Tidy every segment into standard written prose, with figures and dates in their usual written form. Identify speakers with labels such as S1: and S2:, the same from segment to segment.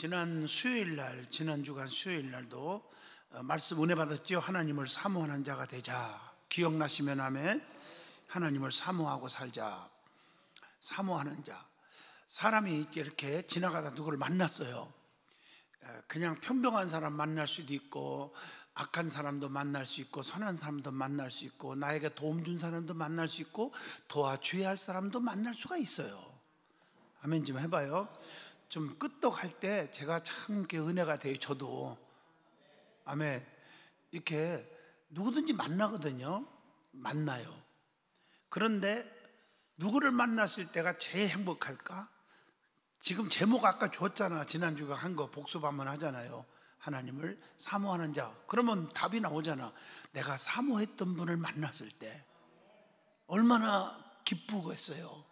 S1: 지난 수요일 날, 지난 주간 수요일 날도 말씀 은혜 받았죠. 하나님을 사모하는 자가 되자. 기억나시면 아멘. 하나님을 사모하고 살자. 사모하는 자. 사람이 이렇게 지나가다 누구를 만났어요. 그냥 평범한 사람 만날 수도 있고, 악한 사람도 만날 수 있고, 선한 사람도 만날 수 있고, 나에게 도움 준 사람도 만날 수 있고, 도와줘야 할 사람도 만날 수가 있어요. 아멘 좀 해봐요. 좀 끄떡할 때 제가 참 이렇게 은혜가 돼요. 저도 아멘. 이렇게 누구든지 만나거든요. 만나요. 그런데 누구를 만났을 때가 제일 행복할까? 지금 제목 아까 줬잖아. 지난주가 한 거 복습 한번 하잖아요. 하나님을 사모하는 자. 그러면 답이 나오잖아. 내가 사모했던 분을 만났을 때 얼마나 기쁘겠어요.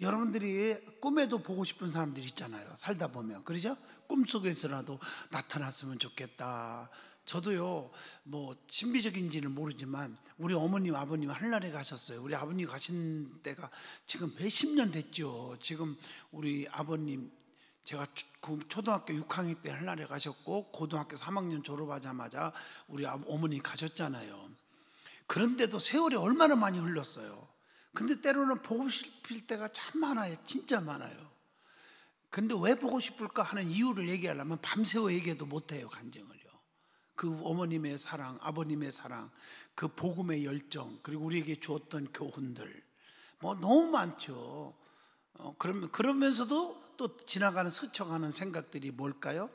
S1: 여러분들이 꿈에도 보고 싶은 사람들이 있잖아요. 살다 보면. 그러죠? 꿈속에서라도 나타났으면 좋겠다. 저도요, 뭐 신비적인지는 모르지만 우리 어머님 아버님 하늘나라에 가셨어요. 우리 아버님 가신 때가 지금 몇십 년 됐죠. 지금 우리 아버님, 제가 초등학교 6학년 때 하늘나라에 가셨고 고등학교 3학년 졸업하자마자 우리 어머니 가셨잖아요. 그런데도 세월이 얼마나 많이 흘렀어요. 근데 때로는 보고 싶을 때가 참 많아요. 진짜 많아요. 근데 왜 보고 싶을까 하는 이유를 얘기하려면 밤새워 얘기해도 못해요. 간증을요. 그 어머님의 사랑, 아버님의 사랑, 그 복음의 열정, 그리고 우리에게 주었던 교훈들 뭐 너무 많죠. 그러면서도 또 지나가는 스쳐가는 생각들이 뭘까요?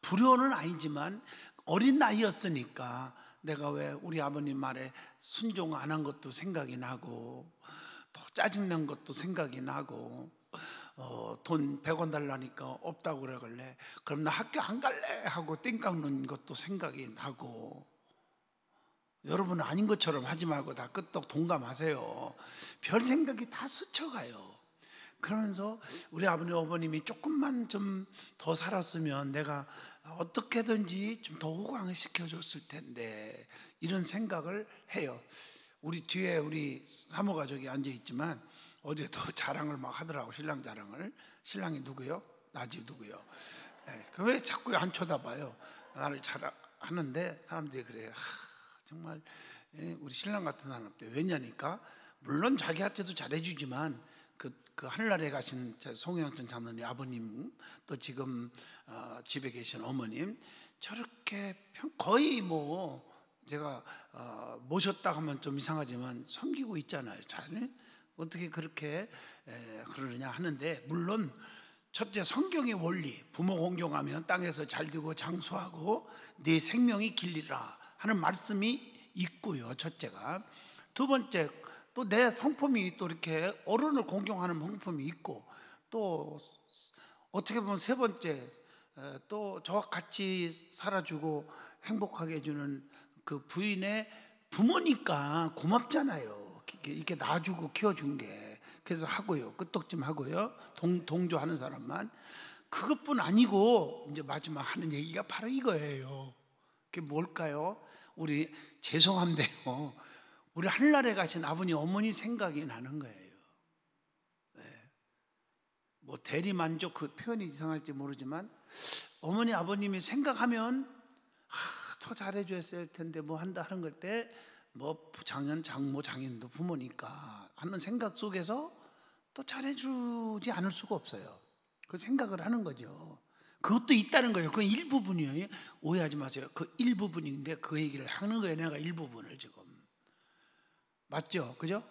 S1: 불효는 아니지만 어린 나이였으니까 내가 왜 우리 아버님 말에 순종 안 한 것도 생각이 나고, 또 짜증난 것도 생각이 나고, 돈 100원 달라니까 없다고 그러길래 그럼 나 학교 안 갈래 하고 땡 깎는 것도 생각이 나고. 여러분은 아닌 것처럼 하지 말고 다 끄떡 동감하세요. 별 생각이 다 스쳐가요. 그러면서 우리 아버님 어머님이 조금만 좀 더 살았으면 내가 어떻게든지 좀 더 호강을 시켜줬을 텐데, 이런 생각을 해요. 우리 뒤에 우리 사모 가족이 앉아 있지만 어제도 자랑을 막 하더라고. 신랑 자랑을. 신랑이 누구요? 나지 누구요? 왜 자꾸 안 쳐다봐요? 나를 자랑하는데 사람들이 그래요. 정말 우리 신랑 같은 사람 없대. 왜냐니까 물론 자기한테도 잘해주지만 그 하늘나라에 가신 송영천 장로님 아버님, 또 지금 집에 계신 어머님, 저렇게 거의 뭐 제가 모셨다 하면 좀 이상하지만 섬기고 있잖아요. 잘 어떻게 그렇게 그러느냐 하는데, 물론 첫째 성경의 원리, 부모 공경하면 땅에서 잘 되고 장수하고 네 생명이 길리라 하는 말씀이 있고요. 첫째가. 두 번째, 또 내 성품이 또 이렇게 어른을 공경하는 성품이 있고, 또 어떻게 보면 세 번째, 또 저와 같이 살아주고 행복하게 해주는 그 부인의 부모니까 고맙잖아요. 이렇게 놔주고 키워준 게. 그래서 하고요. 끄떡좀 하고요. 동조하는 사람만. 그것뿐 아니고 이제 마지막 하는 얘기가 바로 이거예요. 그게 뭘까요? 우리 죄송한데요, 우리 하늘나라에 가신 아버님 어머니 생각이 나는 거예요. 네. 뭐 대리만족, 그 표현이 이상할지 모르지만 어머니 아버님이 생각하면 더 잘해줬을 텐데 뭐 한다 하는 걸 때, 뭐 장년 장모 장인도 부모니까 하는 생각 속에서 또 잘해주지 않을 수가 없어요. 그 생각을 하는 거죠. 그것도 있다는 거예요. 그건 일부분이에요. 오해하지 마세요. 그 일부분인데 그 얘기를 하는 거예요. 내가 일부분을 지금. 맞죠? 그죠?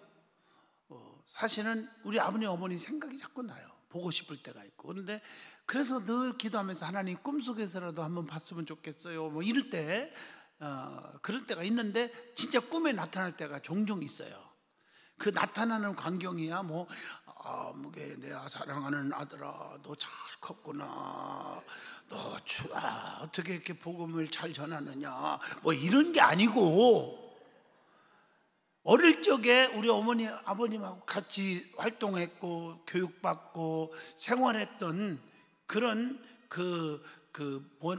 S1: 사실은 우리 아버님 어머니 생각이 자꾸 나요. 보고 싶을 때가 있고. 그런데 그래서 늘 기도하면서 하나님 꿈속에서라도 한번 봤으면 좋겠어요. 뭐 이럴 때, 그럴 때가 있는데 진짜 꿈에 나타날 때가 종종 있어요. 그 나타나는 광경이야 내 사랑하는 아들아, 너 잘 컸구나. 너 어떻게 이렇게 복음을 잘 전하느냐. 뭐 이런 게 아니고, 어릴 적에 우리 어머니 아버님하고 같이 활동했고 교육받고 생활했던 그런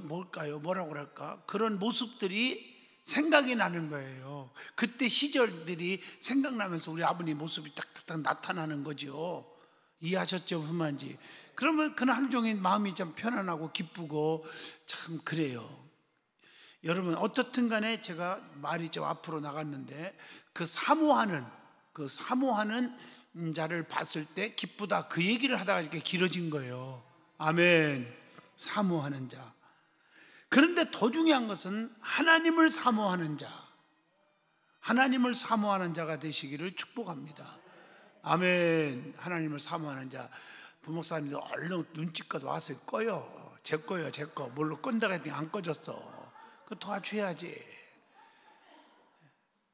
S1: 뭘까요? 뭐라고 그럴까? 그런 모습들이 생각이 나는 거예요. 그때 시절들이 생각나면서 우리 아버님 모습이 딱딱딱 나타나는 거죠. 이해하셨죠? 무슨 말인지. 그러면 그날 하루 종일 마음이 좀 편안하고 기쁘고 참 그래요. 여러분 어떻든 간에 제가 말이 좀 앞으로 나갔는데 그 사모하는 자를 봤을 때 기쁘다 그 얘기를 하다가 이렇게 길어진 거예요. 아멘. 사모하는 자. 그런데 더 중요한 것은 하나님을 사모하는 자, 하나님을 사모하는 자가 되시기를 축복합니다. 아멘. 하나님을 사모하는 자. 부목사님도 얼른 눈치껏 와서 꺼요. 제 거요, 제 거. 뭘로 끈다고 했더니 안 꺼졌어. 그거 도와줘야지.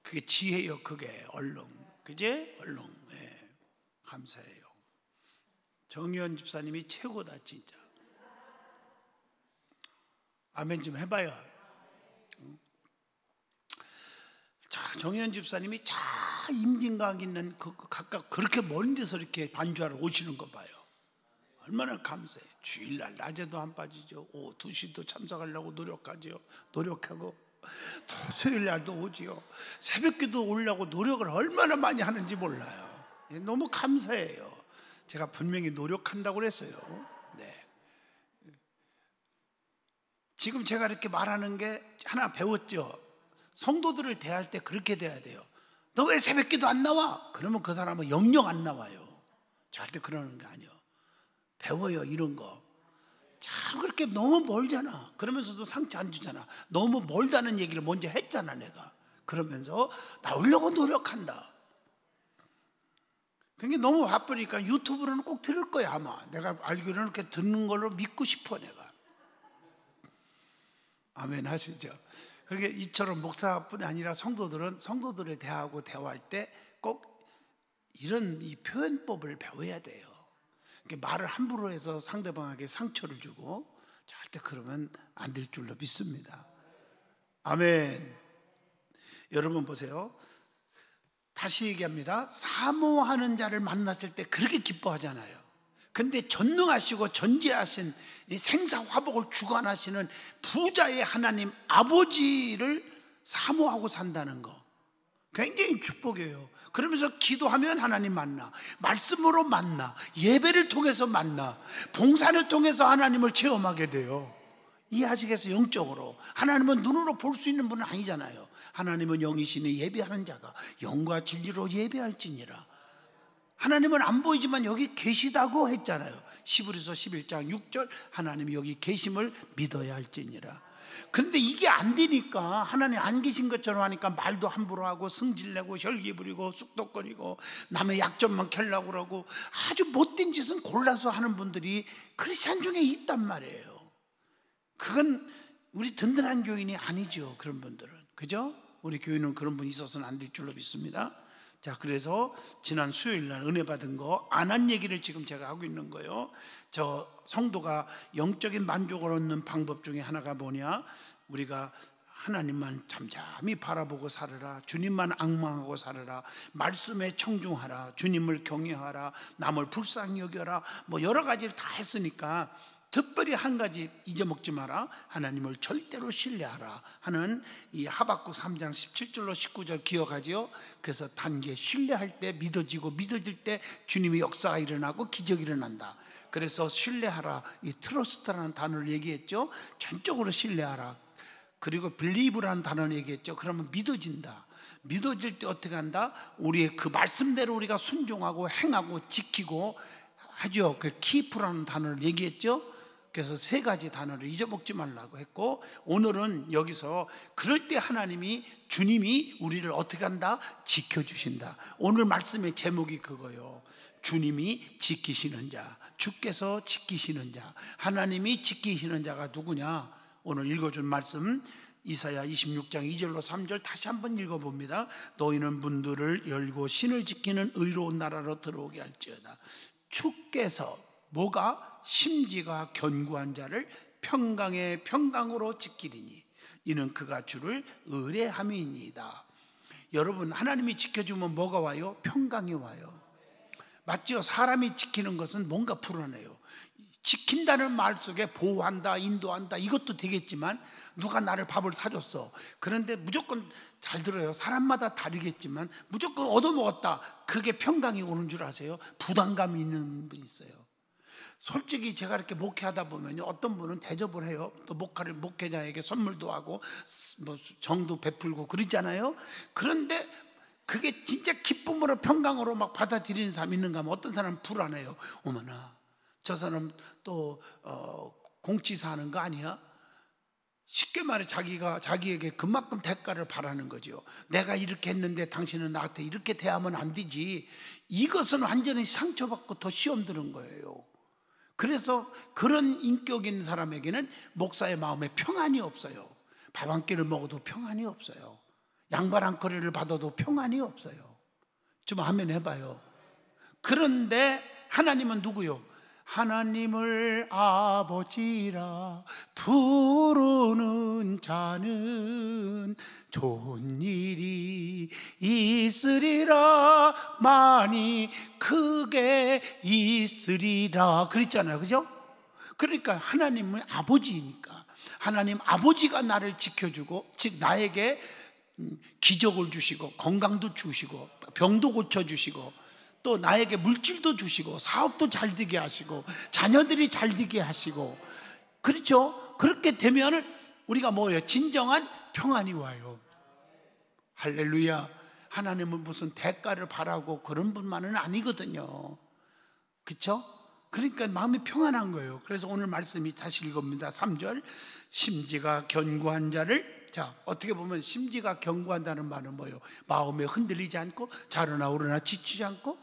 S1: 그게 지혜요, 그게 얼른. 그제? 얼른. 네. 감사해요. 정의원 집사님이 최고다, 진짜. 아멘 좀 해봐요. 자, 정의원 집사님이 자 임진각 있는 각각 그렇게 먼 데서 이렇게 반주하러 오시는 거 봐요. 얼마나 감사해요. 주일날 낮에도 안 빠지죠. 오후 2시도 참석하려고 노력하고 또 수요일날도 오지요. 새벽기도 오려고 노력을 얼마나 많이 하는지 몰라요. 너무 감사해요. 제가 분명히 노력한다고 그랬어요. 네. 지금 제가 이렇게 말하는 게 하나 배웠죠. 성도들을 대할 때 그렇게 돼야 돼요. 너 왜 새벽기도 안 나와? 그러면 그 사람은 영영 안 나와요. 절대 그러는 게 아니에요. 배워요, 이런 거. 참 그렇게 너무 멀잖아. 그러면서도 상처 안 주잖아. 너무 멀다는 얘기를 먼저 했잖아, 내가. 그러면서 나오려고 노력한다. 그게 너무 바쁘니까 유튜브로는 꼭 들을 거야, 아마. 내가 알기로는 이렇게 듣는 걸로 믿고 싶어, 내가. 아멘 하시죠. 그렇게 이처럼 목사뿐이 아니라 성도들을 대하고 대화할 때 꼭 이런 이 표현법을 배워야 돼요. 말을 함부로 해서 상대방에게 상처를 주고 절대 그러면 안 될 줄로 믿습니다. 아멘. 여러분 보세요. 다시 얘기합니다. 사모하는 자를 만났을 때 그렇게 기뻐하잖아요. 근데 전능하시고 전지하신 생사화복을 주관하시는 부자의 하나님 아버지를 사모하고 산다는 거 굉장히 축복이에요. 그러면서 기도하면 하나님 만나, 말씀으로 만나, 예배를 통해서 만나, 봉사를 통해서 하나님을 체험하게 돼요. 이해하시겠어요? 영적으로. 하나님은 눈으로 볼 수 있는 분은 아니잖아요. 하나님은 영이시니 예배하는 자가 영과 진리로 예배할지니라. 하나님은 안 보이지만 여기 계시다고 했잖아요. 히브리서 11장 6절 하나님이 여기 계심을 믿어야 할지니라. 근데 이게 안 되니까 하나님 안 계신 것처럼 하니까 말도 함부로 하고 승질내고 혈기 부리고 쑥덕거리고 남의 약점만 켜려고 그러고 아주 못된 짓은 골라서 하는 분들이 크리스찬 중에 있단 말이에요. 그건 우리 든든한 교인이 아니죠. 그런 분들은. 그죠? 우리 교인은 그런 분이 있어서는 안 될 줄로 믿습니다. 자, 그래서 지난 수요일날 은혜 받은 거 안 한 얘기를 지금 제가 하고 있는 거예요. 저 성도가 영적인 만족을 얻는 방법 중에 하나가 뭐냐? 우리가 하나님만 잠잠히 바라보고 살아라. 주님만 앙망하고 살아라. 말씀에 청중하라. 주님을 경외하라. 남을 불쌍히 여겨라. 뭐 여러 가지를 다 했으니까 특별히 한 가지 잊어먹지 마라. 하나님을 절대로 신뢰하라 하는 이 하박국 3장 17절로 19절 기억하지요? 그래서 단계 신뢰할 때 믿어지고 믿어질 때 주님의 역사가 일어나고 기적이 일어난다. 그래서 신뢰하라, 이 트러스트라는 단어를 얘기했죠. 전적으로 신뢰하라. 그리고 believe라는 단어를 얘기했죠. 그러면 믿어진다. 믿어질 때 어떻게 한다? 우리의 그 말씀대로 우리가 순종하고 행하고 지키고 하죠. 그 keep라는 단어를 얘기했죠. 그래서 세 가지 단어를 잊어먹지 말라고 했고, 오늘은 여기서 그럴 때 주님이 우리를 어떻게 한다? 지켜주신다. 오늘 말씀의 제목이 그거예요. 주님이 지키시는 자, 주께서 지키시는 자, 하나님이 지키시는 자가 누구냐? 오늘 읽어준 말씀 이사야 26장 2절로 3절 다시 한번 읽어봅니다. 너희는 문들을 열고 신을 지키는 의로운 나라로 들어오게 할지어다. 주께서 뭐가? 심지가 견고한 자를 평강의 평강으로 지키리니 이는 그가 주를 의뢰함이니이다. 여러분, 하나님이 지켜주면 뭐가 와요? 평강이 와요. 맞죠? 사람이 지키는 것은 뭔가 불안해요. 지킨다는 말 속에 보호한다, 인도한다 이것도 되겠지만, 누가 나를 밥을 사줬어. 그런데 무조건, 잘 들어요, 사람마다 다르겠지만 무조건 얻어먹었다, 그게 평강이 오는 줄 아세요? 부담감이 있는 분이 있어요. 솔직히 제가 이렇게 목회하다 보면요, 어떤 분은 대접을 해요. 또 목회자에게 선물도 하고 뭐 정도 베풀고 그러잖아요. 그런데 그게 진짜 기쁨으로 평강으로 막 받아들이는 사람이 있는가 하면 어떤 사람은 불안해요. 어머나, 저 사람 또 공치사 하는 거 아니야? 쉽게 말해 자기에게 그만큼 대가를 바라는 거죠. 내가 이렇게 했는데 당신은 나한테 이렇게 대하면 안 되지. 이것은 완전히 상처받고 더 시험 드는 거예요. 그래서 그런 인격 있는 사람에게는 목사의 마음에 평안이 없어요. 밥 한 끼를 먹어도 평안이 없어요. 양말 한 거리를 받아도 평안이 없어요. 좀 하면 해봐요. 그런데 하나님은 누구요? 하나님을 아버지라 부르는 자는 좋은 일이 있으리라, 많이 크게 있으리라 그랬잖아요. 그죠? 그러니까 하나님은 아버지니까 하나님 아버지가 나를 지켜주고, 즉 나에게 기적을 주시고 건강도 주시고 병도 고쳐주시고 또 나에게 물질도 주시고 사업도 잘 되게 하시고 자녀들이 잘 되게 하시고, 그렇죠? 그렇게 되면 우리가 뭐예요? 진정한 평안이 와요. 할렐루야. 하나님은 무슨 대가를 바라고 그런 분만은 아니거든요. 그렇죠? 그러니까 마음이 평안한 거예요. 그래서 오늘 말씀이 다시 읽어봅니다. 3절, 심지가 견고한 자를, 자, 어떻게 보면 심지가 견고한다는 말은 뭐예요? 마음에 흔들리지 않고 자르나 오르나 지치지 않고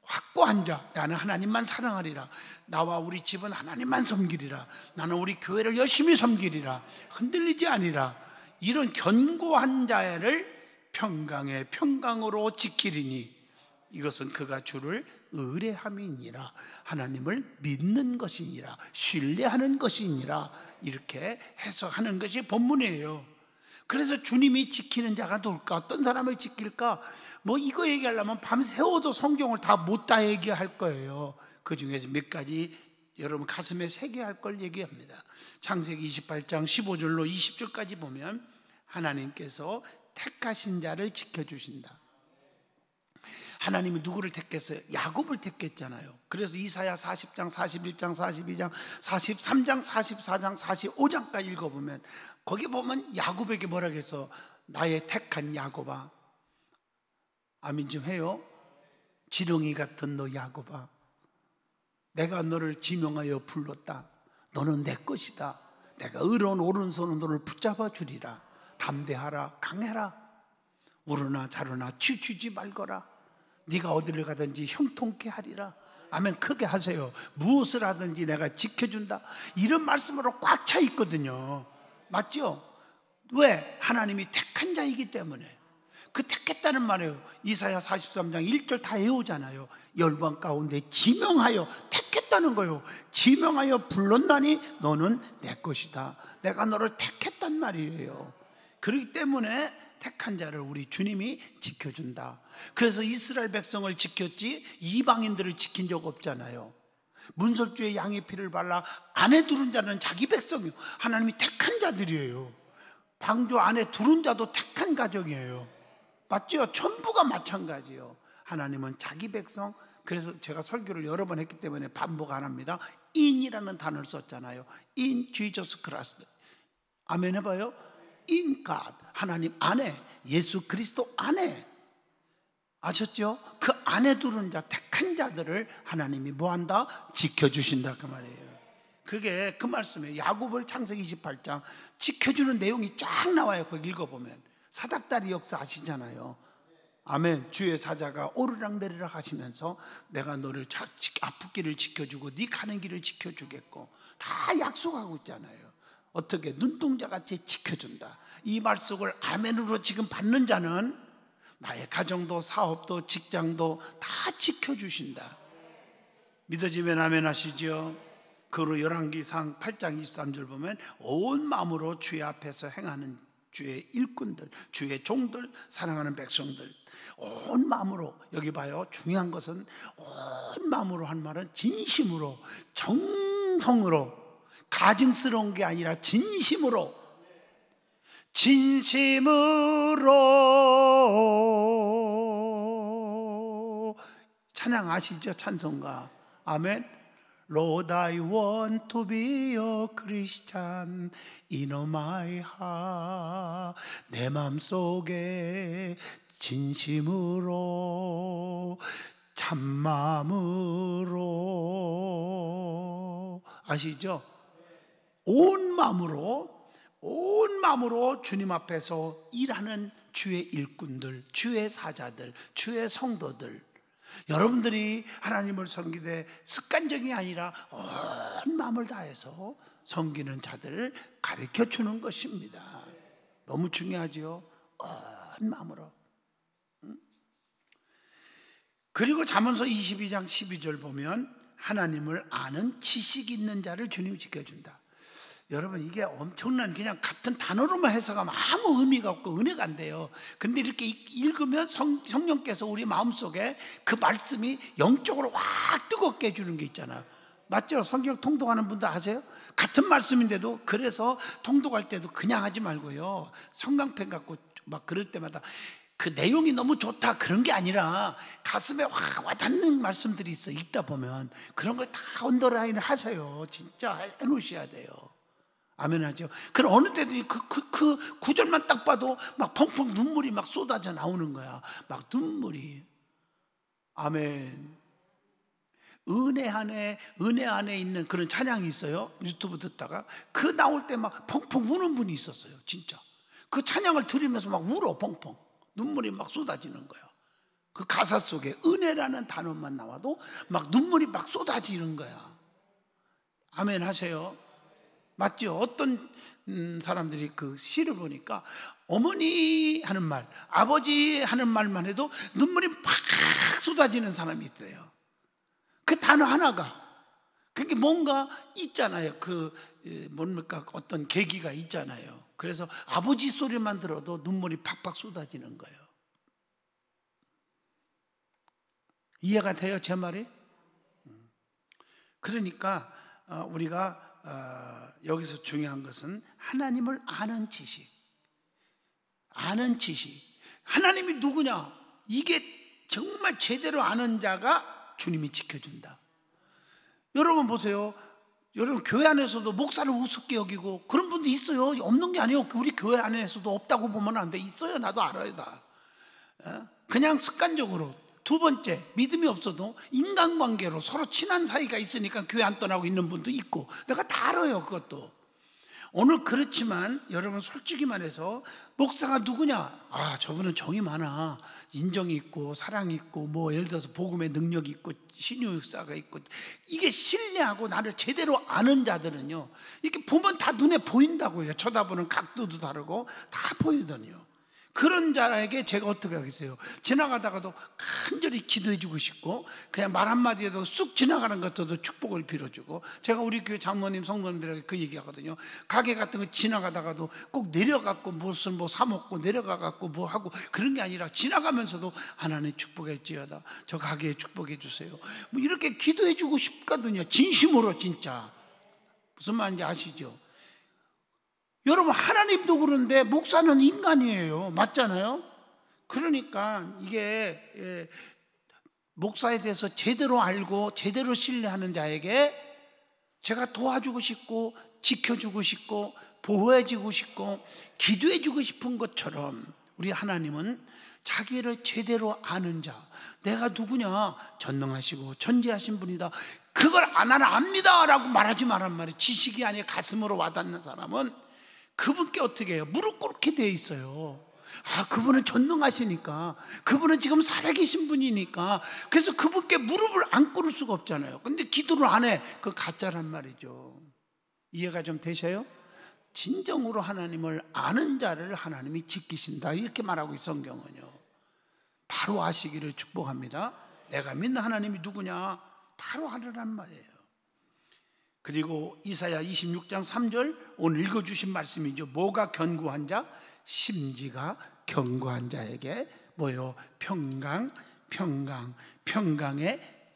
S1: 확고한 자, 나는 하나님만 사랑하리라, 나와 우리 집은 하나님만 섬기리라, 나는 우리 교회를 열심히 섬기리라, 흔들리지 아니라, 이런 견고한 자를 평강에 평강으로 지키리니 이것은 그가 주를 의뢰함이니라, 하나님을 믿는 것이니라, 신뢰하는 것이니라, 이렇게 해석하는 것이 본문이에요. 그래서 주님이 지키는 자가 누굴까? 어떤 사람을 지킬까? 뭐 이거 얘기하려면 밤새워도 성경을 못 다 얘기할 거예요. 그 중에서 몇 가지 여러분 가슴에 새겨야 할 걸 얘기합니다. 창세기 28장 15절로 20절까지 보면 하나님께서 택하신 자를 지켜주신다. 하나님이 누구를 택했어요? 야곱을 택했잖아요. 그래서 이사야 40장, 41장, 42장, 43장, 44장, 45장까지 읽어보면 거기 보면 야곱에게 뭐라고 해서, 나의 택한 야곱아, 아멘 좀 해요. 지렁이 같은 너 야곱아, 내가 너를 지명하여 불렀다. 너는 내 것이다. 내가 의로운 오른손으로 너를 붙잡아 주리라. 담대하라, 강해라. 우르나 자르나 치우치지 말거라. 네가 어디를 가든지 형통케 하리라. 아멘. 크게 하세요. 무엇을 하든지 내가 지켜준다. 이런 말씀으로 꽉 차 있거든요. 맞죠? 왜? 하나님이 택한 자이기 때문에. 그 택했다는 말이에요. 이사야 43장 1절 다 외우잖아요. 열방 가운데 지명하여 택했다는 거예요. 지명하여 불렀나니 너는 내 것이다. 내가 너를 택했단 말이에요. 그렇기 때문에 택한 자를 우리 주님이 지켜준다. 그래서 이스라엘 백성을 지켰지 이방인들을 지킨 적 없잖아요. 문설주에 양의 피를 발라 안에 두른 자는 자기 백성이요, 하나님이 택한 자들이에요. 방주 안에 두른 자도 택한 가정이에요. 맞죠? 전부가 마찬가지예요. 하나님은 자기 백성. 그래서 제가 설교를 여러 번 했기 때문에 반복 안 합니다. in이라는 단어를 썼잖아요. in Jesus Christ. 아멘 해봐요. in God, 하나님 안에, 예수 그리스도 안에. 아셨죠? 그 안에 두른 자, 택한 자들을 하나님이 뭐한다? 지켜주신다 그 말이에요. 그게 그 말씀이에요. 야곱을 창세기 28장 지켜주는 내용이 쫙 나와요. 거기 읽어보면 사닥다리 역사 아시잖아요. 아멘. 주의 사자가 오르락내리락 하시면서 내가 너를 앞길을 지켜주고 네 가는 길을 지켜주겠고 다 약속하고 있잖아요. 어떻게? 눈동자같이 지켜준다. 이 말씀을 아멘으로 지금 받는 자는 나의 가정도 사업도 직장도 다 지켜주신다. 믿어지면 아멘 하시죠. 그로 열왕기상 8장 23절 보면 온 마음으로 주의 앞에서 행하는 주의 일꾼들, 주의 종들, 사랑하는 백성들, 온 마음으로. 여기 봐요. 중요한 것은 온 마음으로 한 말은 진심으로, 정성으로, 가증스러운 게 아니라 진심으로, 진심으로 찬양 아시죠? 찬송가. 아멘. Lord, I want to be a Christian in my heart. 내 마음속에 진심으로 참마음으로, 아시죠? 온 마음으로 주님 앞에서 일하는 주의 일꾼들, 주의 사자들, 주의 성도들, 여러분들이 하나님을 섬기되 습관적이 아니라 온 마음을 다해서 섬기는 자들을 가르쳐 주는 것입니다. 너무 중요하죠. 온 마음으로. 그리고 잠언서 22장 12절 보면 하나님을 아는 지식 있는 자를 주님이 지켜준다. 여러분, 이게 엄청난, 그냥 같은 단어로만 해석하면 아무 의미가 없고 은혜가 안 돼요. 근데 이렇게 읽으면 성령께서 우리 마음속에 그 말씀이 영적으로 확 뜨겁게 해주는 게 있잖아요. 맞죠? 성경 통독하는 분들 아세요? 같은 말씀인데도, 그래서 통독할 때도 그냥 하지 말고요, 성강펜 갖고 막 그럴 때마다 그 내용이 너무 좋다 그런 게 아니라 가슴에 확 와닿는 말씀들이 있어. 읽다 보면 그런 걸 다 언더라인을 하세요. 진짜 해놓으셔야 돼요. 아멘 하죠. 그럼 어느 때도 그 구절만 딱 봐도 막 펑펑 눈물이 막 쏟아져 나오는 거야. 막 눈물이. 아멘. 은혜 안에 있는 그런 찬양이 있어요. 유튜브 듣다가 그 나올 때 막 펑펑 우는 분이 있었어요. 진짜 그 찬양을 들으면서 막 울어. 펑펑 눈물이 막 쏟아지는 거야. 그 가사 속에 은혜라는 단어만 나와도 막 눈물이 막 쏟아지는 거야. 아멘 하세요. 맞죠? 어떤 사람들이 그 시를 보니까 어머니 하는 말, 아버지 하는 말만 해도 눈물이 팍 쏟아지는 사람이 있대요. 그 단어 하나가, 그게 뭔가 있잖아요. 뭡니까? 어떤 계기가 있잖아요. 그래서 아버지 소리만 들어도 눈물이 팍팍 쏟아지는 거예요. 이해가 돼요, 제 말이? 그러니까 우리가 여기서 중요한 것은 하나님을 아는 지식. 하나님이 누구냐? 이게 정말 제대로 아는 자가 주님이 지켜준다. 여러분 보세요. 여러분 교회 안에서도 목사를 우습게 여기고 그런 분도 있어요. 없는 게 아니에요. 우리 교회 안에서도 없다고 보면 안 돼. 있어요. 나도 알아요. 다. 그냥 습관적으로. 두 번째, 믿음이 없어도 인간관계로 서로 친한 사이가 있으니까 교회 안 떠나고 있는 분도 있고, 내가 다 알아요. 그것도. 오늘 그렇지만 여러분 솔직히 말해서 목사가 누구냐? 아, 저분은 정이 많아, 인정이 있고 사랑이 있고 뭐 예를 들어서 복음의 능력이 있고 신유역사가 있고, 이게 신뢰하고 나를 제대로 아는 자들은요, 이렇게 보면 다 눈에 보인다고요. 쳐다보는 각도도 다르고 다 보이거든요. 그런 자에게 제가 어떻게 하겠어요? 지나가다가도 간절히 기도해 주고 싶고, 그냥 말 한마디 해도 쑥 지나가는 것도 축복을 빌어주고. 제가 우리 교회 장로님 성도님들에게 그 얘기하거든요. 가게 같은 거 지나가다가도 꼭 내려가고 무슨 뭐 사먹고 내려가갖고 뭐 하고 그런 게 아니라 지나가면서도 하나님 축복할지어다, 저 가게에 축복해 주세요, 뭐 이렇게 기도해 주고 싶거든요. 진심으로. 진짜 무슨 말인지 아시죠? 여러분, 하나님도 그런데 목사는 인간이에요. 맞잖아요? 그러니까 이게 목사에 대해서 제대로 알고 제대로 신뢰하는 자에게 제가 도와주고 싶고 지켜주고 싶고 보호해주고 싶고 기도해주고 싶은 것처럼, 우리 하나님은 자기를 제대로 아는 자, 내가 누구냐? 전능하시고 전지하신 분이다, 그걸 나는 압니다 라고 말하지 말란 말이에요. 지식이 아니라 가슴으로 와닿는 사람은 그분께 어떻게 해요? 무릎 꿇게 돼 있어요. 아, 그분은 전능하시니까, 그분은 지금 살아계신 분이니까, 그래서 그분께 무릎을 안 꿇을 수가 없잖아요. 근데 기도를 안 해. 그거 가짜란 말이죠. 이해가 좀 되세요? 진정으로 하나님을 아는 자를 하나님이 지키신다, 이렇게 말하고 있어요, 성경은요. 바로 아시기를 축복합니다. 내가 믿는 하나님이 누구냐? 바로 하라란 말이에요. 그리고 이사야 26장 3절, 오늘 읽어주신 말씀이죠. 뭐가 견고한 자? 심지가 견고한 자에게 뭐요? 평강의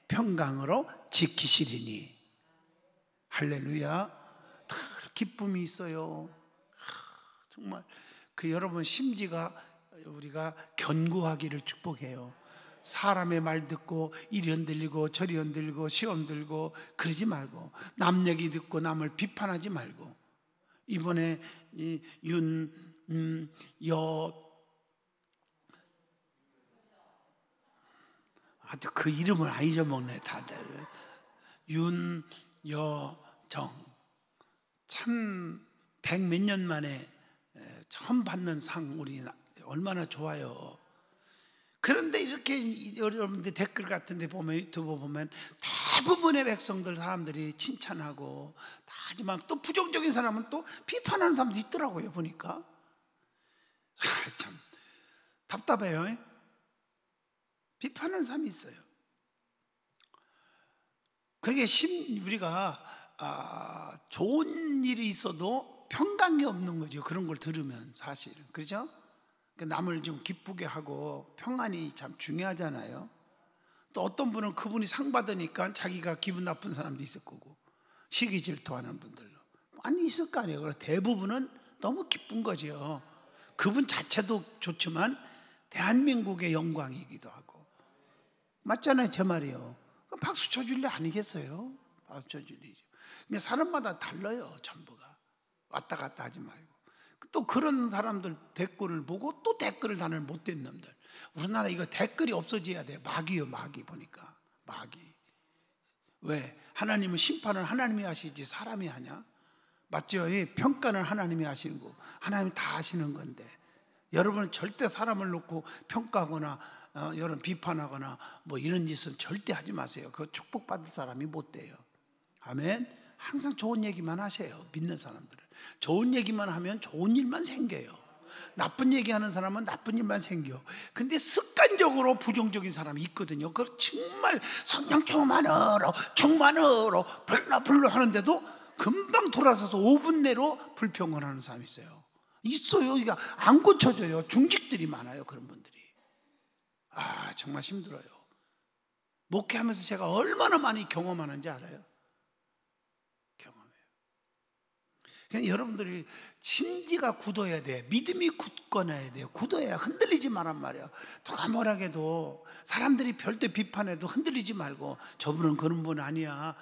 S1: 평강으로 지키시리니. 할렐루야. 다 기쁨이 있어요. 정말 여러분 심지가 우리가 견고하기를 축복해요. 사람의 말 듣고 이리 흔들리고 저리 흔들리고 시험 들고 그러지 말고, 남 얘기 듣고 남을 비판하지 말고. 이번에 아주 그 이름을 안 잊어먹네 다들. 윤여정, 참 100몇 년 만에 처음 받는 상, 우리 얼마나 좋아요. 그런데 이렇게 여러분들 댓글 같은 데 보면, 유튜브 보면 대부분의 백성들, 사람들이 칭찬하고 다 하지만 또 부정적인 사람은 또 비판하는 사람도 있더라고요. 보니까 참 답답해요. 비판하는 사람이 있어요. 그러게 우리가 좋은 일이 있어도 평강이 없는 거죠. 그런 걸 들으면 사실, 그렇죠? 남을 좀 기쁘게 하고 평안이 참 중요하잖아요. 또 어떤 분은 그분이 상 받으니까 자기가 기분 나쁜 사람도 있을 거고, 시기 질투하는 분들도 많이 있을 거 아니에요. 그래서 대부분은 너무 기쁜 거죠. 그분 자체도 좋지만 대한민국의 영광이기도 하고. 맞잖아요, 제 말이요. 그럼 박수 쳐줄래 아니겠어요? 박수 쳐줄리죠. 근데 사람마다 달라요, 전부가. 왔다 갔다 하지 말고. 또 그런 사람들 댓글을 보고 또 댓글을 다는 못된 놈들. 우리나라 이거 댓글이 없어져야 돼. 마귀요, 마귀. 보니까 마귀. 왜? 하나님은 심판을 하나님이 하시지 사람이 하냐? 맞죠? 평가는 하나님이 하시고 하나님이 다 하시는 건데, 여러분은 절대 사람을 놓고 평가하거나 여러분 비판하거나 뭐 이런 짓은 절대 하지 마세요. 그거 축복받을 사람이 못 돼요. 아멘. 항상 좋은 얘기만 하세요. 믿는 사람들은 좋은 얘기만 하면 좋은 일만 생겨요. 나쁜 얘기하는 사람은 나쁜 일만 생겨. 근데 습관적으로 부정적인 사람이 있거든요. 그 정말 성령 충만하러 불러 하는데도 금방 돌아서서 5분 내로 불평을 하는 사람이 있어요. 이게 안 고쳐져요. 중직들이 많아요. 그런 분들이. 정말 힘들어요. 목회하면서 제가 얼마나 많이 경험하는지 알아요? 그냥 여러분들이 심지가 굳어야 돼. 믿음이 굳건해야 돼요. 굳어야 흔들리지 말란 말이에요. 누가 뭐라 해도, 사람들이 별대 비판해도 흔들리지 말고, 저분은 그런 분 아니야,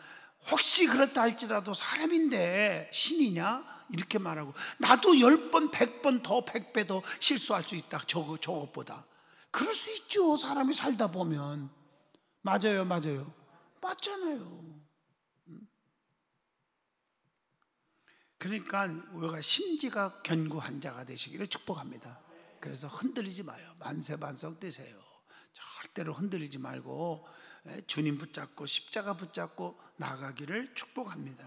S1: 혹시 그렇다 할지라도 사람인데 신이냐? 이렇게 말하고, 나도 10번 100번 더 100배 더 실수할 수 있다. 저것보다. 그럴 수 있죠. 사람이 살다 보면. 맞아요. 맞잖아요. 그러니까 우리가 심지가 견고한 자가 되시기를 축복합니다. 그래서 흔들리지 마요. 만세반석 되세요. 절대로 흔들리지 말고 주님 붙잡고 십자가 붙잡고 나가기를 축복합니다.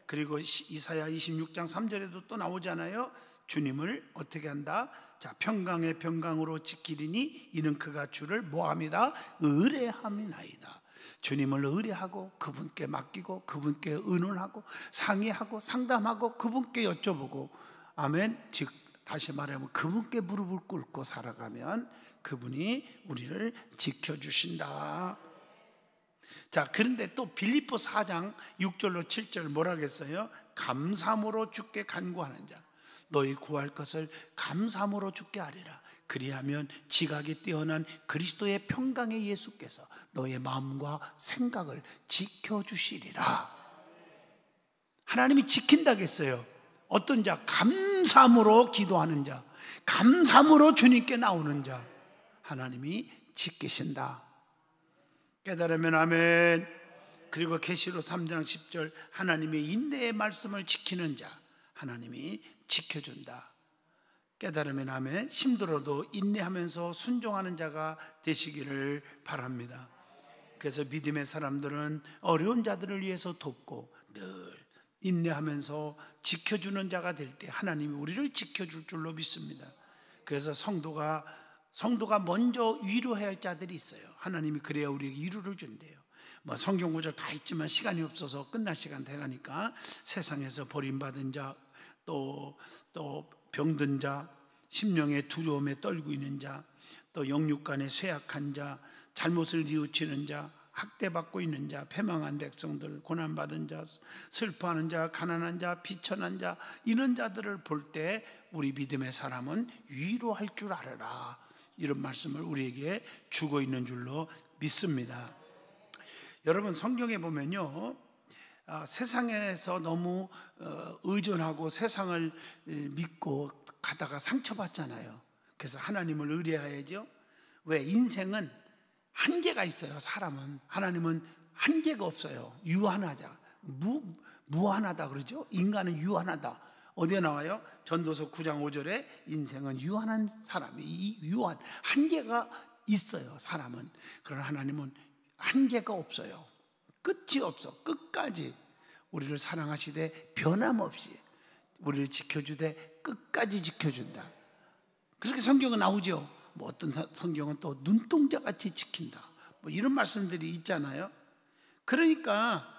S1: 그리고 이사야 26장 3절에도 또 나오잖아요. 주님을 어떻게 한다? 자, 평강의 평강으로 지키리니 이는 그가 주를 뭐합니다? 의뢰함이나이다. 주님을 의뢰하고 그분께 맡기고 그분께 의논하고 상의하고 상담하고 그분께 여쭤보고, 아멘. 즉 다시 말하면 그분께 무릎을 꿇고 살아가면 그분이 우리를 지켜주신다. 자, 그런데 또 빌립보 4장 6절로 7절 뭐라 그랬어요? 감사함으로 주께 간구하는 자, 너희 구할 것을 감사함으로 주께 아뢰라. 그리하면 지각이 뛰어난 그리스도의 평강의 예수께서 너의 마음과 생각을 지켜주시리라. 하나님이 지킨다겠어요. 어떤 자? 감사함으로 기도하는 자, 감사함으로 주님께 나오는 자, 하나님이 지키신다. 깨달으면 아멘. 그리고 계시록 3장 10절, 하나님의 인내의 말씀을 지키는 자, 하나님이 지켜준다. 깨달으면 아멘. 힘들어도 인내하면서 순종하는 자가 되시기를 바랍니다. 그래서 믿음의 사람들은 어려운 자들을 위해서 돕고 늘 인내하면서 지켜주는 자가 될 때 하나님이 우리를 지켜줄 줄로 믿습니다. 그래서 성도가 먼저 위로해야 할 자들이 있어요. 하나님이 그래야 우리에게 위로를 준대요. 뭐 성경 구절 다 있지만 시간이 없어서 끝날 시간 돼가니까, 세상에서 버림받은 자, 또 병든 자, 심령의 두려움에 떨고 있는 자, 또 영육간에 쇠약한 자, 잘못을 뉘우치는 자, 학대받고 있는 자, 패망한 백성들, 고난받은 자, 슬퍼하는 자, 가난한 자, 비천한 자, 이런 자들을 볼 때 우리 믿음의 사람은 위로할 줄 알아라. 이런 말씀을 우리에게 주고 있는 줄로 믿습니다. 여러분, 성경에 보면요, 세상에서 너무 의존하고 세상을 믿고 가다가 상처받잖아요. 그래서 하나님을 의뢰해야죠. 왜? 인생은 한계가 있어요. 사람은. 하나님은 한계가 없어요. 유한하다, 무한하다 그러죠. 인간은 유한하다. 어디에 나와요? 전도서 9장 5절에 인생은 유한한 사람이, 유한, 한계가 있어요. 사람은. 그러나 하나님은 한계가 없어요. 끝이 없어. 끝까지 우리를 사랑하시되 변함없이 우리를 지켜주되 끝까지 지켜준다. 그렇게 성경은 나오죠. 뭐 어떤 성경은 또 눈동자같이 지킨다, 뭐 이런 말씀들이 있잖아요. 그러니까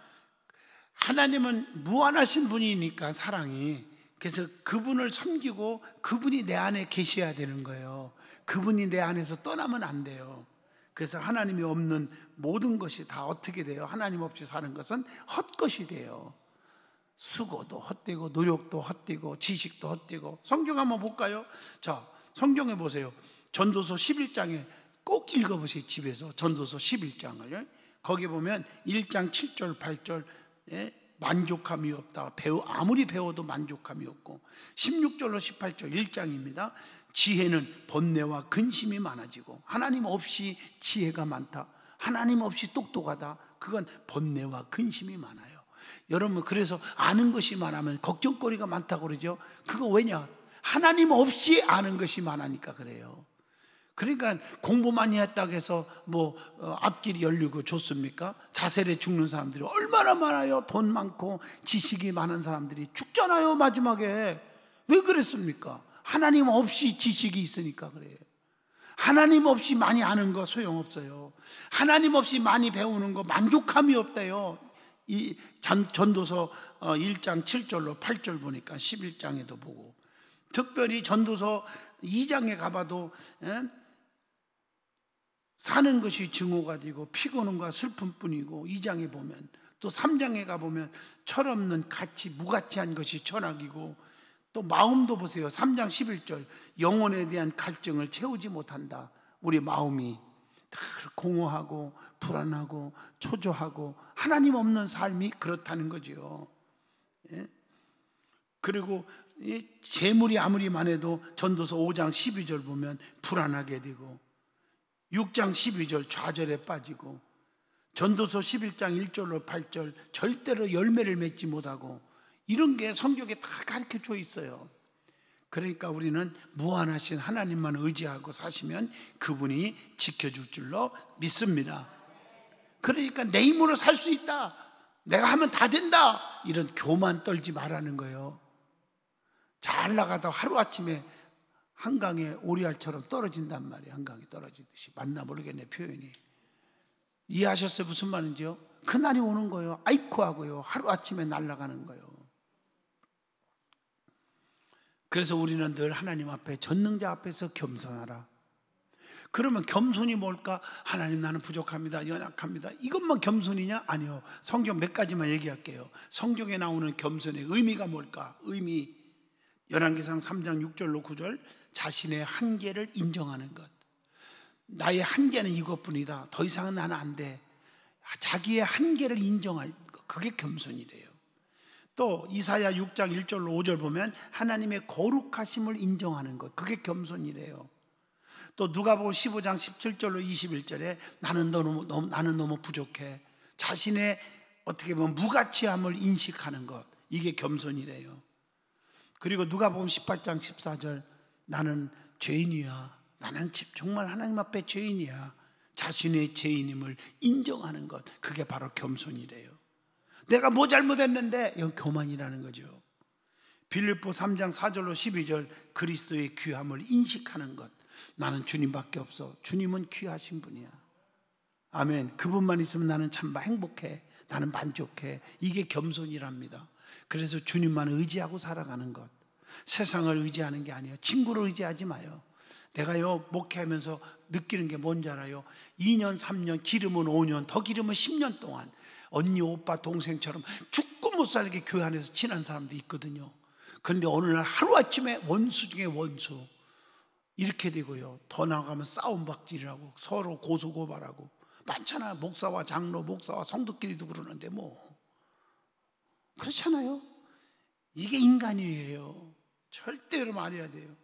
S1: 하나님은 무한하신 분이니까 사랑이, 그래서 그분을 섬기고 그분이 내 안에 계셔야 되는 거예요. 그분이 내 안에서 떠나면 안 돼요. 그래서 하나님이 없는 모든 것이 다 어떻게 돼요? 하나님 없이 사는 것은 헛것이 돼요. 수고도 헛되고 노력도 헛되고 지식도 헛되고. 성경 한번 볼까요? 자, 성경에 보세요. 전도서 11장에 꼭 읽어보세요. 집에서 전도서 11장을. 거기 보면 1장 7절 8절 만족함이 없다. 아무리 배워도 만족함이 없고, 16절로 18절 1장입니다. 지혜는 번뇌와 근심이 많아지고, 하나님 없이 지혜가 많다, 하나님 없이 똑똑하다, 그건 번뇌와 근심이 많아요. 여러분, 그래서 아는 것이 많으면 걱정거리가 많다고 그러죠. 그거 왜냐? 하나님 없이 아는 것이 많으니까 그래요. 그러니까 공부 많이 했다고 해서 뭐 앞길이 열리고 좋습니까? 자살에 죽는 사람들이 얼마나 많아요. 돈 많고 지식이 많은 사람들이 죽잖아요, 마지막에. 왜 그랬습니까? 하나님 없이 지식이 있으니까 그래요. 하나님 없이 많이 아는 거 소용없어요. 하나님 없이 많이 배우는 거 만족함이 없대요. 이 전도서 1장 7절로 8절 보니까 11장에도 보고, 특별히 전도서 2장에 가봐도 사는 것이 증오가 되고 피곤함과 슬픔뿐이고, 2장에 보면, 또 3장에 가보면 철없는 가치, 무가치한 것이 철학이고, 또 마음도 보세요. 3장 11절 영혼에 대한 갈증을 채우지 못한다. 우리 마음이 다 공허하고 불안하고 초조하고 하나님 없는 삶이 그렇다는 거죠. 그리고 재물이 아무리 많아도 전도서 5장 12절 보면 불안하게 되고, 6장 12절 좌절에 빠지고, 전도서 11장 1절로 8절 절대로 열매를 맺지 못하고, 이런 게 성경에 다 가르쳐 줘 있어요. 그러니까 우리는 무한하신 하나님만 의지하고 사시면 그분이 지켜줄 줄로 믿습니다. 그러니까 내 힘으로 살 수 있다, 내가 하면 다 된다, 이런 교만 떨지 말라는 거예요. 잘 나가다 하루아침에 한강에 오리알처럼 떨어진단 말이에요. 한강에 떨어지듯이. 맞나 모르겠네, 표현이. 이해하셨어요? 무슨 말인지요? 그날이 오는 거예요. 아이쿠 하고요, 하루아침에 날아가는 거예요. 그래서 우리는 늘 하나님 앞에, 전능자 앞에서 겸손하라. 그러면 겸손이 뭘까? 하나님, 나는 부족합니다, 연약합니다, 이것만 겸손이냐? 아니요. 성경 몇 가지만 얘기할게요. 성경에 나오는 겸손의 의미가 뭘까? 의미, 열왕기상 3장 6절로 9절, 자신의 한계를 인정하는 것. 나의 한계는 이것뿐이다, 더 이상은 나는 안 돼. 자기의 한계를 인정할 것, 그게 겸손이래요. 또 이사야 6장 1절로 5절 보면 하나님의 거룩하심을 인정하는 것, 그게 겸손이래요. 또 누가복음 15장 17절로 21절에 나는 너무 부족해, 자신의 어떻게 보면 무가치함을 인식하는 것, 이게 겸손이래요. 그리고 누가복음 18장 14절, 나는 죄인이야, 나는 정말 하나님 앞에 죄인이야, 자신의 죄인임을 인정하는 것, 그게 바로 겸손이래요. 내가 뭐 잘못했는데, 이건 교만이라는 거죠. 빌립보 3장 4절로 12절, 그리스도의 귀함을 인식하는 것. 나는 주님밖에 없어, 주님은 귀하신 분이야. 아멘. 그분만 있으면 나는 참 행복해, 나는 만족해. 이게 겸손이랍니다. 그래서 주님만 의지하고 살아가는 것. 세상을 의지하는 게 아니에요. 친구를 의지하지 마요. 내가요, 목회하면서 느끼는 게 뭔지 알아요? 2년 3년 기르면 5년, 더 기르면 10년 동안 언니 오빠 동생처럼 죽고 못 살게 교회 안에서 친한 사람도 있거든요. 그런데 어느 날 하루아침에 원수 중에 원수, 이렇게 되고요. 더 나가면 싸움박질이라고 서로 고소고발하고 많잖아요. 목사와 장로, 목사와 성도끼리도 그러는데 뭐 그렇잖아요. 이게 인간이에요. 절대로 말해야 돼요.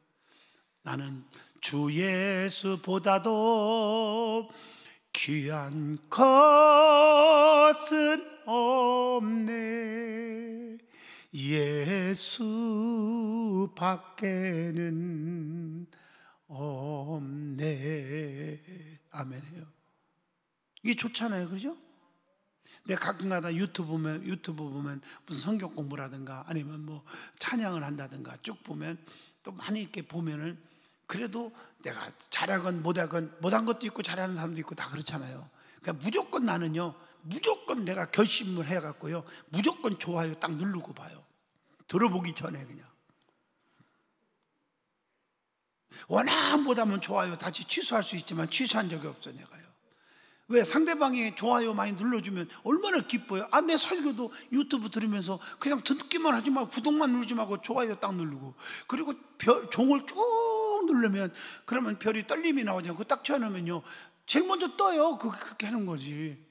S1: 나는 주 예수보다도 귀한 것은 없네. 예수 밖에는 없네. 아멘해요. 이게 좋잖아요, 그죠? 내가 가끔가다 유튜브 보면 무슨 성경 공부라든가 아니면 뭐 찬양을 한다든가 쭉 보면 또 많이 이렇게 보면은 그래도 내가 잘하건 못한 것도 있고 잘하는 사람도 있고 다 그렇잖아요. 그러니까 무조건 나는요, 무조건 내가 결심을 해갖고요, 무조건 좋아요 딱 누르고 봐요. 들어보기 전에 그냥. 워낙 못하면 좋아요 다시 취소할 수 있지만 취소한 적이 없어 내가요. 왜? 상대방이 좋아요 많이 눌러주면 얼마나 기뻐요. 아, 내 설교도 유튜브 들으면서 그냥 듣기만 하지 말고 구독만 누르지 말고 좋아요 딱 누르고, 그리고 종을 쭉 누르면 그러면 별이 떨림이 나오잖아요. 그거 딱 쳐놓으면요 제일 먼저 떠요. 그렇게 하는 거지.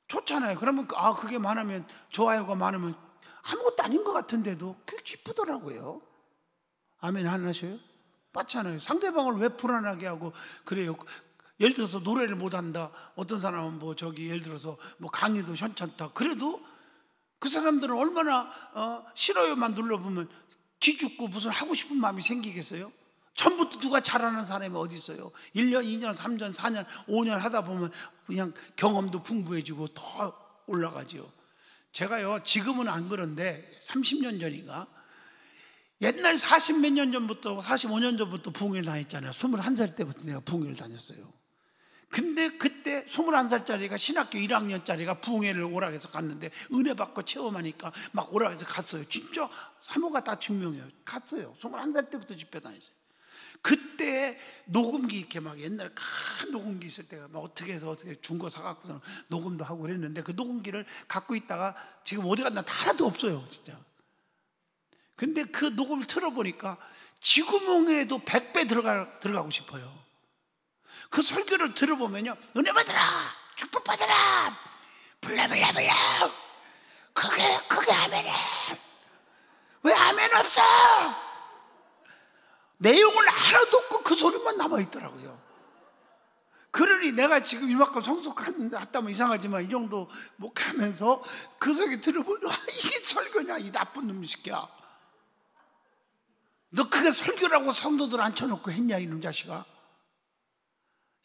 S1: 좋잖아요. 그러면 그게 많으면, 좋아요가 많으면 아무것도 아닌 것 같은데도 그게 기쁘더라고요. 아멘 하나셔요? 맞잖아요. 상대방을 왜 불안하게 하고 그래요. 예를 들어서 노래를 못한다, 어떤 사람은 뭐 예를 들어서 뭐 강의도 현찮다, 그래도 그 사람들은 얼마나 싫어요만 눌러보면 기죽고 무슨 하고 싶은 마음이 생기겠어요? 처음부터 누가 잘하는 사람이 어디 있어요? 1년, 2년, 3년, 4년, 5년 하다 보면 그냥 경험도 풍부해지고 더 올라가지요. 제가요 지금은 안 그런데 30년 전인가, 옛날 40몇 년 전부터 45년 전부터 부흥회를 다녔잖아요. 21살 때부터 내가 부흥회를 다녔어요. 근데 그때 21살짜리가 신학교 1학년짜리가 부흥회를 오락해서 갔는데 은혜 받고 체험하니까 막 오락해서 갔어요. 진짜 사모가 다 증명해요. 갔어요. 21살 때부터 집회 다녔어요. 그때 녹음기 이렇게 막 옛날에 큰 녹음기 있을 때가 막 어떻게 해서 중고 사갖고서 녹음도 하고 그랬는데 그 녹음기를 갖고 있다가 지금 어디 갔나 하나도 없어요 진짜. 근데 그 녹음을 틀어보니까 지구멍에도 100배 들어가고 싶어요. 그 설교를 들어보면요, 은혜 받으라, 축복 받으라, 불러 크게 아멘해. 왜 아멘 없어? 내용은 하나도 없고 그 소리만 남아있더라고요. 그러니 내가 지금 이만큼 성숙했다면 이상하지만 이 정도 못 가면서 그 소리 들어보면 이게 설교냐 이 나쁜 놈 새끼야. 너 그게 설교라고 성도들 앉혀놓고 했냐 이놈 자식아.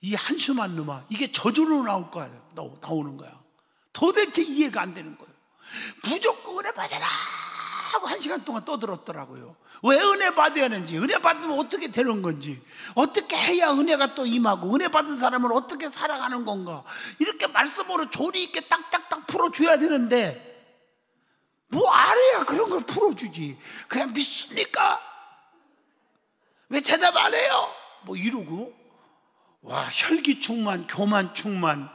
S1: 이 한심한 놈아, 이게 저절로 나오는 거야. 도대체 이해가 안 되는 거예요. 무조건 은혜 받아라 하고 1시간 동안 떠들었더라고요. 왜 은혜 받아야 하는지, 은혜 받으면 어떻게 되는 건지, 어떻게 해야 은혜가 또 임하고 은혜 받은 사람은 어떻게 살아가는 건가, 이렇게 말씀으로 조리 있게 딱딱딱 풀어줘야 되는데 뭐 알아야 그런 걸 풀어주지. 그냥 믿습니까? 왜 대답 안 해요? 뭐 이러고, 와, 혈기 충만, 교만 충만,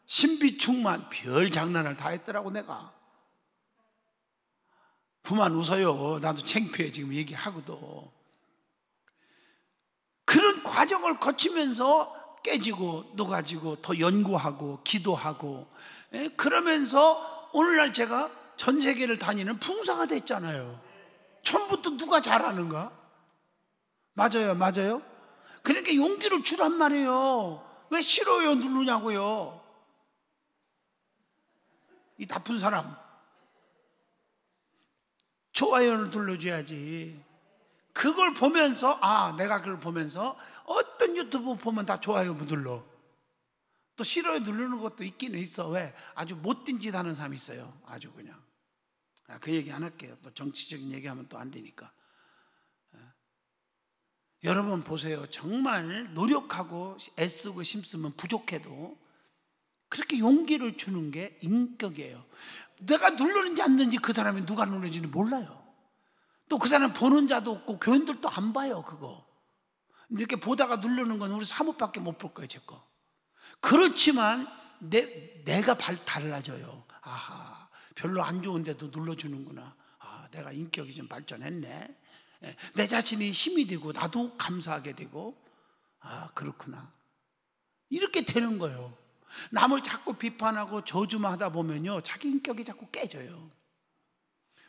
S1: 신비 충만, 별 장난을 다 했더라고. 내가 그만 웃어요. 나도 창피해 지금 얘기하고도. 그런 과정을 거치면서 깨지고 녹아지고 더 연구하고 기도하고, 그러면서 오늘날 제가 전 세계를 다니는 풍사가 됐잖아요. 처음부터 누가 잘하는가? 맞아요. 그러니까 용기를 주란 말이에요. 왜 싫어요 누르냐고요, 이 나쁜 사람. 좋아요를 눌러줘야지. 그걸 보면서, 내가 그걸 보면서 어떤 유튜브 보면 다 좋아요 눌러. 또 싫어요 누르는 것도 있기는 있어. 왜? 아주 못된 짓 하는 사람이 있어요. 아주 그냥. 그 얘기 안 할게요. 또 정치적인 얘기하면 또 안 되니까. 여러분 보세요. 정말 노력하고 애쓰고 힘쓰면 부족해도 그렇게 용기를 주는 게 인격이에요. 내가 누르는지 안 누르는지 그 사람이 누가 누르는지는 몰라요. 또 그 사람 보는 자도 없고 교인들도 안 봐요 그거. 이렇게 보다가 누르는 건 우리 사모밖에 못 볼 거예요 제 거. 그렇지만 내가 달라져요. 아하, 별로 안 좋은데도 눌러주는구나. 내가 인격이 좀 발전했네. 내 자신이 힘이 되고 나도 감사하게 되고, 아, 그렇구나, 이렇게 되는 거예요. 남을 자꾸 비판하고 저주만 하다 보면요, 자기 인격이 자꾸 깨져요.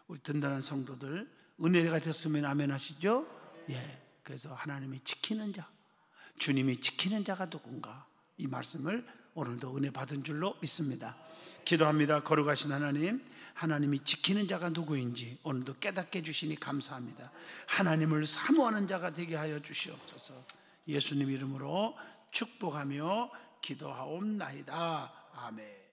S1: 우리 든든한 성도들, 은혜가 됐으면 아멘 하시죠? 예. 그래서 하나님이 지키는 자, 주님이 지키는 자가 누군가, 이 말씀을 오늘도 은혜 받은 줄로 믿습니다. 기도합니다. 거룩하신 하나님, 하나님이 지키는 자가 누구인지 오늘도 깨닫게 해주시니 감사합니다. 하나님을 사모하는 자가 되게 하여 주시옵소서. 예수님 이름으로 축복하며 기도하옵나이다. 아멘.